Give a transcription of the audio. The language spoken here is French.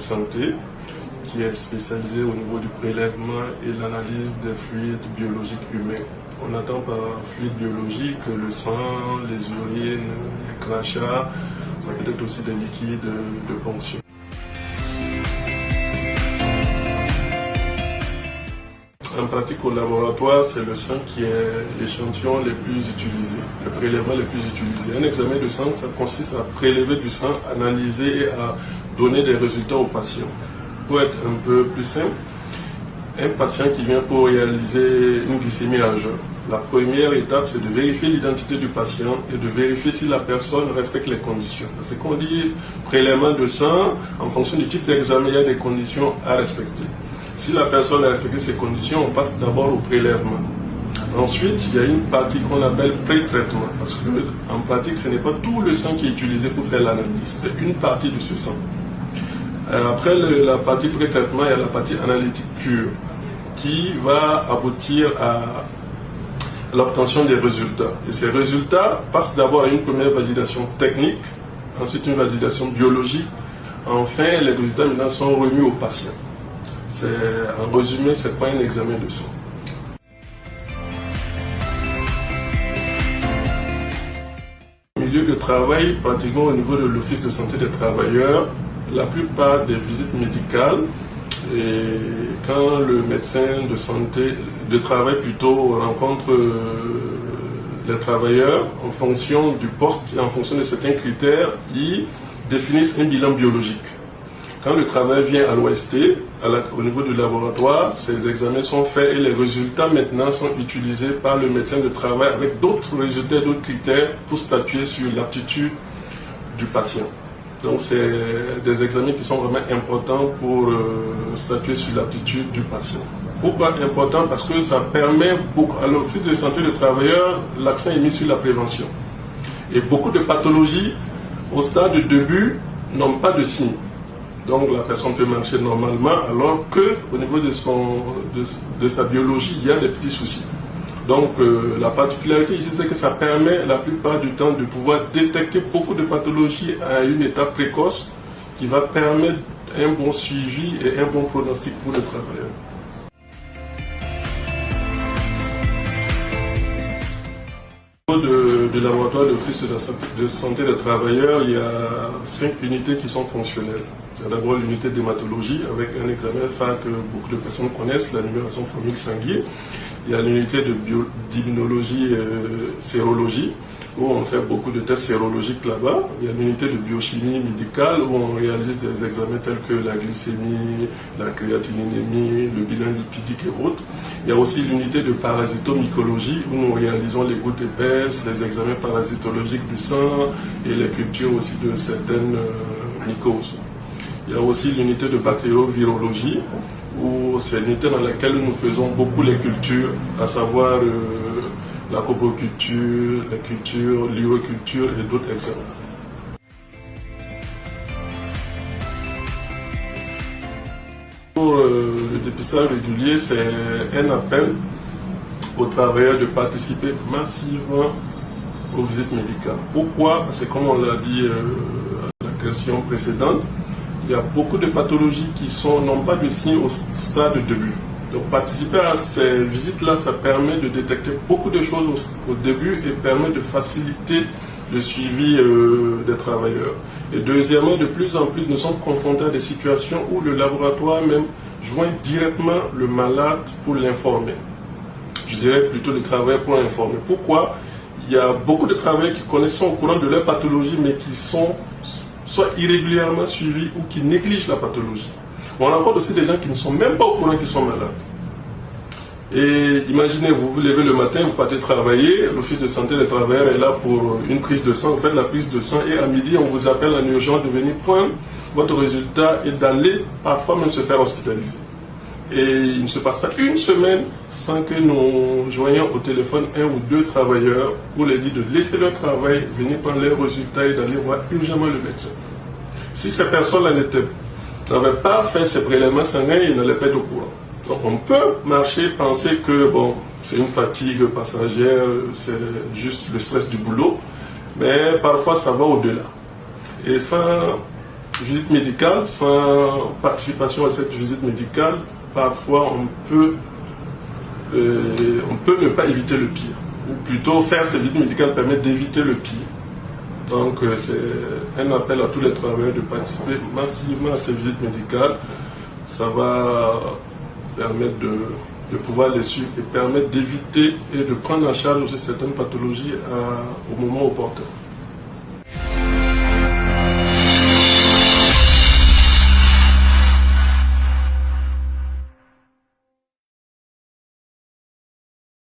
santé qui est spécialisé au niveau du prélèvement et l'analyse des fluides biologiques humains. On entend par fluide biologique le sang, les urines, les crachats, ça peut être aussi des liquides de ponction. En pratique au laboratoire, c'est le sang qui est l'échantillon le plus utilisé, le prélèvement le plus utilisé. Un examen de sang, ça consiste à prélever du sang, analyser et à donner des résultats aux patients. Pour être un peu plus simple, un patient qui vient pour réaliser une glycémie à jeun, la première étape, c'est de vérifier l'identité du patient et de vérifier si la personne respecte les conditions. Parce qu'on dit prélèvement de sang, en fonction du type d'examen, il y a des conditions à respecter. Si la personne a respecté ces conditions, on passe d'abord au prélèvement. Ensuite, il y a une partie qu'on appelle pré-traitement, parce qu'en pratique, ce n'est pas tout le sang qui est utilisé pour faire l'analyse, c'est une partie de ce sang. Après la partie pré-traitement, il y a la partie analytique pure, qui va aboutir à l'obtention des résultats. Et ces résultats passent d'abord à une première validation technique, ensuite une validation biologique. Enfin, les résultats maintenant sont remis au patient. En résumé, ce n'est pas un examen de sang. Au milieu de travail, pratiquement au niveau de l'Office de santé des travailleurs, la plupart des visites médicales, et quand le médecin de santé, de travail plutôt, rencontre les travailleurs, en fonction du poste et en fonction de certains critères, ils définissent un bilan biologique. Quand le travail vient à l'OST, au niveau du laboratoire, ces examens sont faits et les résultats maintenant sont utilisés par le médecin de travail avec d'autres résultats, d'autres critères pour statuer sur l'aptitude du patient. Donc c'est des examens qui sont vraiment importants pour statuer sur l'aptitude du patient. Pourquoi important? Parce que ça permet beaucoup, à l'Office de santé des travailleurs, l'accent est mis sur la prévention. Et beaucoup de pathologies, au stade de début, n'ont pas de signes. Donc la personne peut marcher normalement, alors qu'au niveau de sa biologie, il y a des petits soucis. Donc la particularité ici, c'est que ça permet la plupart du temps de pouvoir détecter beaucoup de pathologies à une étape précoce qui va permettre un bon suivi et un bon pronostic pour le travailleur. Au niveau du laboratoire de l'Office de santé des travailleurs, il y a 5 unités qui sont fonctionnelles. C'est d'abord l'unité d'hématologie avec un examen phare que beaucoup de personnes connaissent, la numération formule sanguine. Il y a l'unité d'immunologie et sérologie, où on fait beaucoup de tests sérologiques là-bas. Il y a l'unité de biochimie médicale, où on réalise des examens tels que la glycémie, la créatininémie, le bilan lipidique et autres. Il y a aussi l'unité de parasitomycologie, où nous réalisons les gouttes épaisses, les examens parasitologiques du sang et les cultures aussi de certaines mycoses. Il y a aussi l'unité de bactériovirologie, où c'est l'unité dans laquelle nous faisons beaucoup les cultures, à savoir la copoculture, la culture, l'uroculture et d'autres examens. Pour le dépistage régulier, c'est un appel aux travailleurs de participer massivement aux visites médicales. Pourquoi? Parce que comme on l'a dit à la question précédente, il y a beaucoup de pathologies qui n'ont pas de signes au stade de début. Donc participer à ces visites-là, ça permet de détecter beaucoup de choses au début et permet de faciliter le suivi des travailleurs. Et deuxièmement, de plus en plus, nous sommes confrontés à des situations où le laboratoire même joint directement le malade pour l'informer. Je dirais plutôt le travailleur pour l'informer. Pourquoi? Il y a beaucoup de travailleurs qui connaissent au courant de leur pathologie, mais qui sont soit irrégulièrement suivis ou qui négligent la pathologie. On rencontre aussi des gens qui ne sont même pas au courant qu'ils sont malades. Et imaginez, vous vous levez le matin, vous partez travailler, l'Office de santé des travailleurs est là pour une prise de sang, vous faites la prise de sang et à midi, on vous appelle en urgence de venir prendre votre résultat et d'aller parfois même se faire hospitaliser. Et il ne se passe pas une semaine sans que nous joignions au téléphone un ou deux travailleurs pour les dire de laisser leur travail, venir prendre leurs résultats et d'aller voir urgemment le médecin. Si ces personnes-là n'avaient pas fait ces prélèvements sanguins, ils n'allaient pas être au courant. Donc on peut marcher, penser que bon, c'est une fatigue passagère, c'est juste le stress du boulot, mais parfois ça va au-delà. Et sans visite médicale, sans participation à cette visite médicale, parfois on peut ne pas éviter le pire. Ou plutôt faire ces visites médicales permet d'éviter le pire. Donc c'est un appel à tous les travailleurs de participer massivement à ces visites médicales. Ça va permettre de pouvoir les suivre et permettre d'éviter et de prendre en charge aussi certaines pathologies au moment opportun.